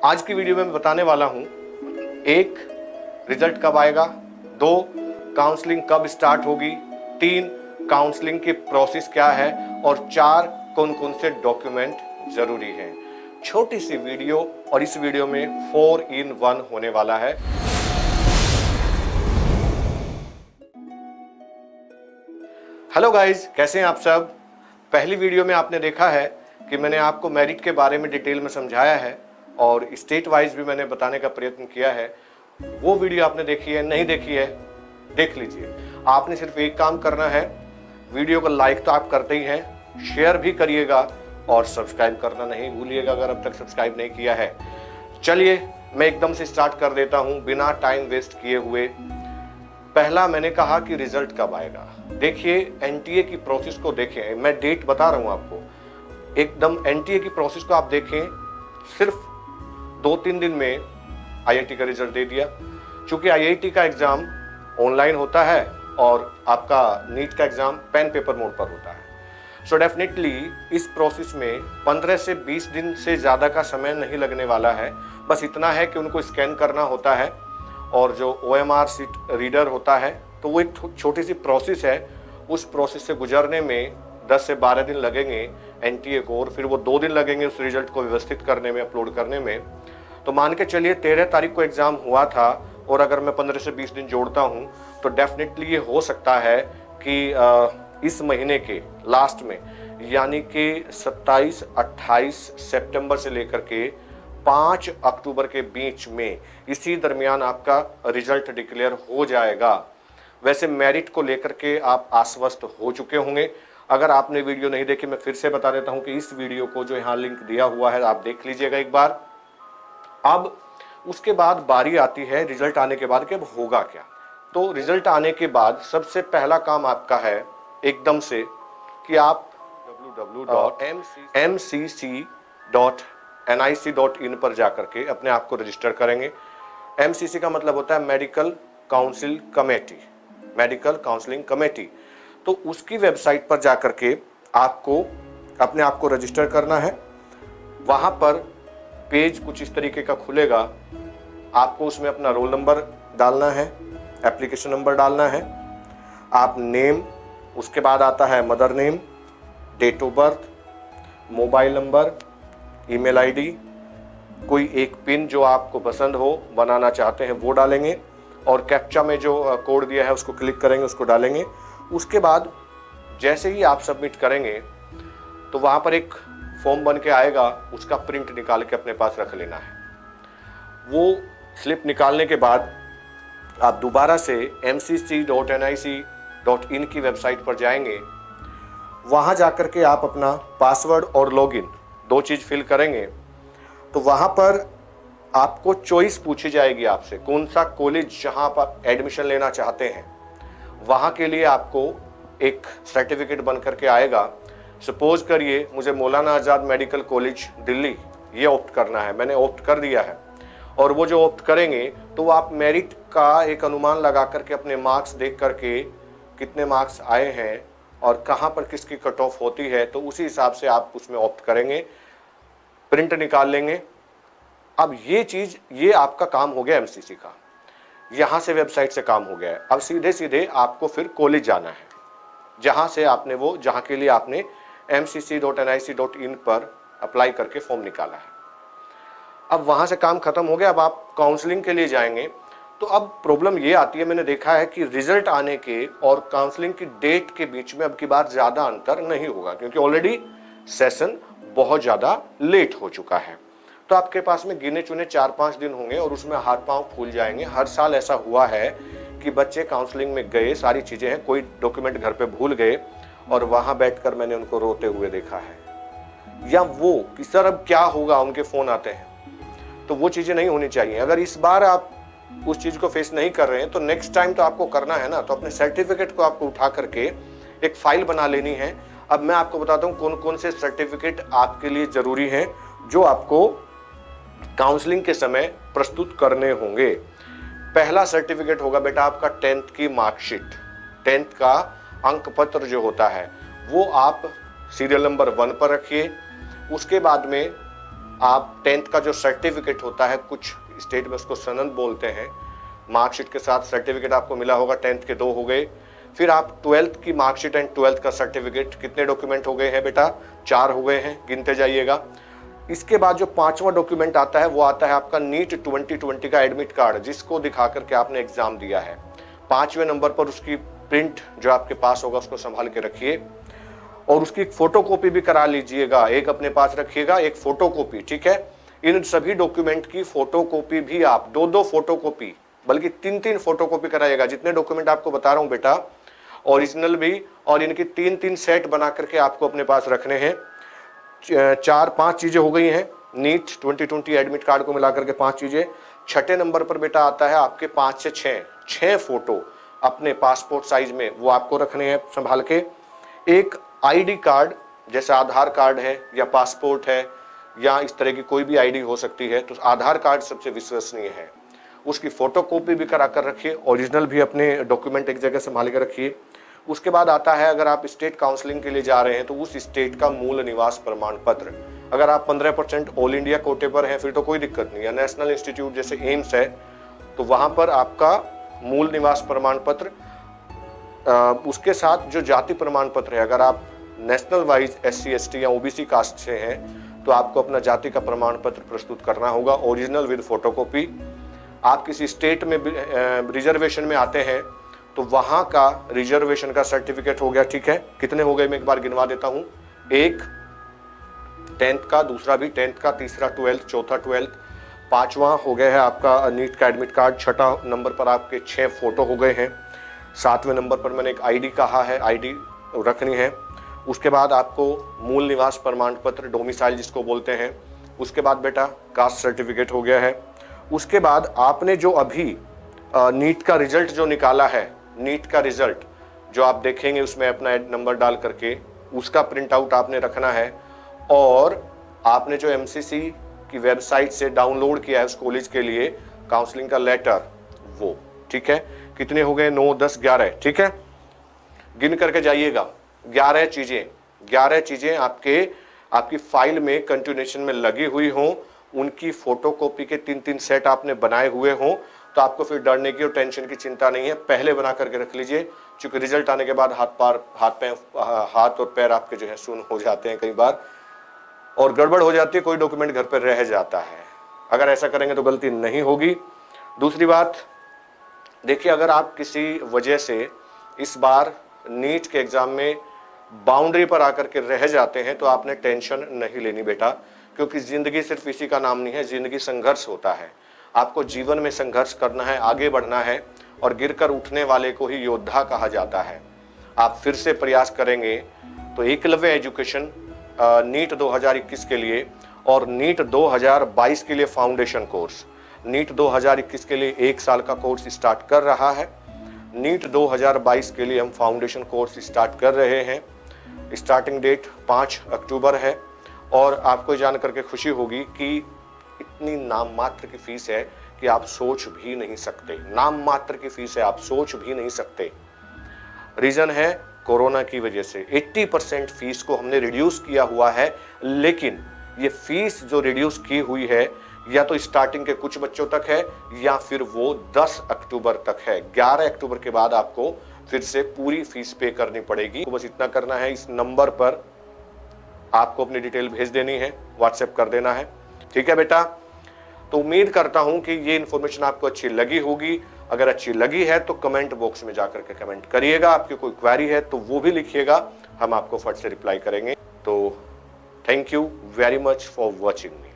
आज की वीडियो में मैं बताने वाला हूं, 1 रिजल्ट कब आएगा, 2 काउंसलिंग कब स्टार्ट होगी, 3 काउंसलिंग की प्रोसेस क्या है और 4 कौन कौन से डॉक्यूमेंट जरूरी हैं। छोटी सी वीडियो और इस वीडियो में 4 in 1 होने वाला है। हेलो गाइस, कैसे हैं आप सब। पहली वीडियो में आपने देखा है कि मैंने आपको मेरिट के बारे में डिटेल में समझाया है और स्टेट वाइज भी मैंने बताने का प्रयत्न किया है। वो वीडियो आपने देखी है, नहीं देखी है, देख लीजिए। आपने सिर्फ एक काम करना है, वीडियो को लाइक तो आप करते ही हैं, शेयर भी करिएगा और सब्सक्राइब करना नहीं भूलिएगा अगर अब तक सब्सक्राइब नहीं किया है। चलिए मैं एकदम से स्टार्ट कर देता हूं बिना टाइम वेस्ट किए हुए। पहला मैंने कहा कि रिजल्ट कब आएगा। देखिए एनटीए की प्रोसेस को देखें, मैं डेट बता रहा हूं आपको, एकदम एनटीए की प्रोसेस को आप देखें। सिर्फ 2-3 दिन में आईआईटी का रिजल्ट दे दिया। चूंकि आईआईटी का एग्जाम ऑनलाइन होता है और आपका नीट का एग्जाम पेन पेपर मोड पर होता है। सो डेफिनेटली इस प्रोसेस में 15 से 20 दिन से ज़्यादा का समय नहीं लगने वाला है। बस इतना है कि उनको स्कैन करना होता है और जो OMR सीट रीडर होता है, तो वो एक छोटी सी प्रोसेस है। उस प्रोसेस से गुजरने में 10 से 12 दिन लगेंगे एनटीए को, और फिर वो 2 दिन लगेंगे उस रिजल्ट को व्यवस्थित करने में, अपलोड करने में। तो मान के चलिए 13 तारीख को एग्ज़ाम हुआ था और अगर मैं 15 से 20 दिन जोड़ता हूँ तो डेफिनेटली ये हो सकता है कि इस महीने के लास्ट में, यानी कि 27-28 सितंबर से लेकर के 5 अक्टूबर के बीच में, इसी दरमियान आपका रिजल्ट डिक्लेयर हो जाएगा। वैसे मेरिट को लेकर के आप आश्वस्त हो चुके होंगे। अगर आपने वीडियो नहीं देखी, मैं फिर से बता देता हूं कि इस वीडियो को जो यहाँ लिंक दिया हुआ है आप देख लीजिएगा एक बार। अब उसके बाद बारी आती है रिजल्ट आने के बाद कि अब होगा क्या। तो रिजल्ट आने के बाद सबसे पहला काम आपका है एकदम से कि आप www.mcc.nic.in पर जाकर के अपने आप को रजिस्टर करेंगे। MCC का मतलब होता है medical council committee, medical counselling committee. तो उसकी वेबसाइट पर जाकर के आपको अपने आप को रजिस्टर करना है। वहाँ पर पेज कुछ इस तरीके का खुलेगा। आपको उसमें अपना रोल नंबर डालना है, एप्लीकेशन नंबर डालना है, आप नेम, उसके बाद आता है mother name, date of birth, mobile number, email ID, कोई एक पिन जो आपको पसंद हो, बनाना चाहते हैं वो डालेंगे और कैप्चा में जो कोड दिया है उसको क्लिक करेंगे, उसको डालेंगे। उसके बाद जैसे ही आप सबमिट करेंगे तो वहाँ पर एक फॉर्म बन के आएगा, उसका प्रिंट निकाल के अपने पास रख लेना है। वो स्लिप निकालने के बाद आप दोबारा से mcc.nic.in की वेबसाइट पर जाएंगे। वहाँ जाकर के आप अपना पासवर्ड और लॉगिन 2 चीज़ फिल करेंगे। तो वहाँ पर आपको चॉइस पूछी जाएगी आपसे, कौन सा कॉलेज जहाँ पर एडमिशन लेना चाहते हैं वहाँ के लिए आपको एक सर्टिफिकेट बन करके आएगा। सपोज करिए मुझे मौलाना आज़ाद मेडिकल कॉलेज दिल्ली ये ऑप्ट करना है, मैंने ऑप्ट कर दिया है। और वो जो ऑप्ट करेंगे तो आप मेरिट का एक अनुमान लगा करके अपने मार्क्स देख करके कितने मार्क्स आए हैं और कहाँ पर किसकी कट ऑफ होती है, तो उसी हिसाब से आप उसमें ऑप्ट करेंगे, प्रिंट निकाल लेंगे। अब ये आपका काम हो गया MCC का, यहाँ से वेबसाइट से काम हो गया है। अब सीधे सीधे आपको फिर कॉलेज जाना है, जहाँ से आपने जहाँ के लिए आपने mcc.nic.in पर अप्लाई करके फॉर्म निकाला है। अब वहाँ से काम खत्म हो गया। अब आप काउंसलिंग के लिए जाएंगे तो अब प्रॉब्लम ये आती है, मैंने देखा है कि रिजल्ट आने के और काउंसलिंग की डेट के बीच में अब की बार ज़्यादा अंतर नहीं होगा, क्योंकि ऑलरेडी सेशन बहुत ज़्यादा लेट हो चुका है। तो आपके पास में गिने चुने 4-5 दिन होंगे और उसमें हाथ पांव फूल जाएंगे। हर साल ऐसा हुआ है कि बच्चे काउंसलिंग में गए, सारी चीज़ें हैं, कोई डॉक्यूमेंट घर पे भूल गए और वहाँ बैठकर मैंने उनको रोते हुए देखा है। या वो कि सर अब क्या होगा, उनके फ़ोन आते हैं। तो वो चीज़ें नहीं होनी चाहिए। अगर इस बार आप उस चीज़ को फेस नहीं कर रहे हैं तो नेक्स्ट टाइम तो आपको करना है ना। तो अपने सर्टिफिकेट को आपको उठा करके एक फाइल बना लेनी है। अब मैं आपको बताता हूँ कौन कौन से सर्टिफिकेट आपके लिए ज़रूरी हैं जो आपको काउंसलिंग के समय प्रस्तुत करने होंगे। पहला सर्टिफिकेट होगा बेटा आपका 10th की मार्कशीट, 10th का अंक पत्र जो होता है वो आप सीरियल नंबर 1 पर रखिए। उसके बाद में आप 10th का जो सर्टिफिकेट होता है, कुछ स्टेट में उसको सनद बोलते हैं, मार्कशीट के साथ सर्टिफिकेट आपको मिला होगा, 10th के 2 हो गए। फिर आप 12th की मार्कशीट एंड 12th का सर्टिफिकेट, कितने डॉक्यूमेंट हो गए हैं बेटा? 4 हो गए हैं, गिनते जाइएगा। इसके बाद जो 5वां डॉक्यूमेंट आता है वो आता है आपका नीट 2020 का एडमिट कार्ड, जिसको दिखा करके आपने एग्जाम दिया है। 5वें नंबर पर उसकी प्रिंट जो आपके पास होगा उसको संभाल के रखिए और उसकी एक फोटोकॉपी भी करा लीजिएगा। एक अपने पास रखिएगा, एक फोटोकॉपी, ठीक है। इन सभी डॉक्यूमेंट की फोटोकॉपी भी आप 2-2 फोटोकॉपी, बल्कि 3-3 फोटोकॉपी कराइएगा। जितने डॉक्यूमेंट आपको बता रहा हूं बेटा, ओरिजिनल भी, और इनकी 3-3 सेट बना करके आपको अपने पास रखने हैं। 4-5 चीजें हो गई हैं नीट 2020 एडमिट कार्ड को मिलाकर के 5 चीजें। 6ठे नंबर पर बेटा आता है आपके 5 से 6 फोटो अपने पासपोर्ट साइज में, वो आपको रखने हैं संभाल के। एक आईडी कार्ड, जैसे आधार कार्ड है या पासपोर्ट है या इस तरह की कोई भी आईडी हो सकती है, तो आधार कार्ड सबसे विश्वसनीय है, उसकी फोटोकॉपी भी करा कर रखिए। ओरिजिनल भी अपने डॉक्यूमेंट एक जगह संभाल के रखिए। उसके बाद आता है, अगर आप स्टेट काउंसलिंग के लिए जा रहे हैं तो उस स्टेट का मूल निवास प्रमाण पत्र। अगर आप 15% ऑल इंडिया कोटे पर हैं फिर तो कोई दिक्कत नहीं है। नेशनल इंस्टीट्यूट जैसे एम्स है तो वहां पर आपका मूल निवास प्रमाण पत्र, उसके साथ जो जाति प्रमाण पत्र है, अगर आप नेशनल वाइज SC ST या OBC कास्ट से हैं तो आपको अपना जाति का प्रमाण पत्र प्रस्तुत करना होगा, ओरिजिनल विद फोटोकॉपी। आप किसी स्टेट में रिजर्वेशन में आते हैं तो वहां का रिजर्वेशन का सर्टिफिकेट हो गया, ठीक है। कितने हो गए मैं एक बार गिनवा देता हूं। एक 10th का, दूसरा भी 10th का, तीसरा 12th, चौथा 12th, 5वां हो गया है आपका नीट का एडमिट कार्ड। 6ठा नंबर पर आपके 6 फोटो हो गए हैं। 7वें नंबर पर मैंने एक आईडी कहा है, आईडी रखनी है। उसके बाद आपको मूल निवास प्रमाण पत्र, डोमिसाइल जिसको बोलते हैं। उसके बाद बेटा कास्ट सर्टिफिकेट हो गया है। उसके बाद आपने जो अभी नीट का रिजल्ट जो निकाला है, नीट का रिजल्ट जो आप देखेंगे उसमें अपना नंबर डाल करके उसका प्रिंट आउट आपने रखना है, और आपने जो MCC की वेबसाइट से डाउनलोड किया है उस कॉलेज के लिए काउंसलिंग का लेटर, वो, ठीक है। कितने हो गए? 9, 10, 11, ठीक है। गिन करके जाइएगा। 11 चीजें आपकी फाइल में कंटिन्यूएशन में लगी हुई हों, उनकी फोटोकॉपी के 3-3 सेट आपने बनाए हुए हों, तो आपको फिर डरने की और टेंशन की चिंता नहीं है। पहले बना करके रख लीजिए, क्योंकि रिजल्ट आने के बाद हाथ और पैर आपके जो है सुन्न हो जाते हैं कई बार, और गड़बड़ हो जाती है, कोई डॉक्यूमेंट घर पर रह जाता है। अगर ऐसा करेंगे तो गलती नहीं होगी। दूसरी बात देखिए, अगर आप किसी वजह से इस बार नीट के एग्जाम में बाउंड्री पर आकर के रह जाते हैं तो आपने टेंशन नहीं लेनी बेटा, क्योंकि जिंदगी सिर्फ इसी का नाम नहीं है, जिंदगी संघर्ष होता है। आपको जीवन में संघर्ष करना है, आगे बढ़ना है, और गिरकर उठने वाले को ही योद्धा कहा जाता है। आप फिर से प्रयास करेंगे तो एकलव्य एजुकेशन नीट 2021 के लिए और नीट 2022 के लिए फाउंडेशन कोर्स, नीट 2021 के लिए 1 साल का कोर्स स्टार्ट कर रहा है। नीट 2022 के लिए हम फाउंडेशन कोर्स स्टार्ट कर रहे हैं। स्टार्टिंग डेट 5 अक्टूबर है, और आपको जान करके खुशी होगी कि इतनी नाम मात्र की फीस है कि आप सोच भी नहीं सकते। नाम मात्र की फीस है, आप सोच भी नहीं सकते। रीजन है कोरोना की वजह से 80% फीस को हमने रिड्यूस किया हुआ है, लेकिन ये फीस जो रिड्यूस की हुई है या तो स्टार्टिंग के कुछ बच्चों तक है या फिर वो 10 अक्टूबर तक है। 11 अक्टूबर के बाद आपको फिर से पूरी फीस पे करनी पड़ेगी। तो बस इतना करना है, इस नंबर पर आपको अपनी डिटेल भेज देनी है, व्हाट्सएप कर देना है, ठीक है बेटा। तो उम्मीद करता हूं कि ये इन्फॉर्मेशन आपको अच्छी लगी होगी। अगर अच्छी लगी है तो कमेंट बॉक्स में जाकर के कमेंट करिएगा। आपकी कोई क्वेरी है तो वो भी लिखिएगा, हम आपको फट से रिप्लाई करेंगे। तो thank you very much for watching me.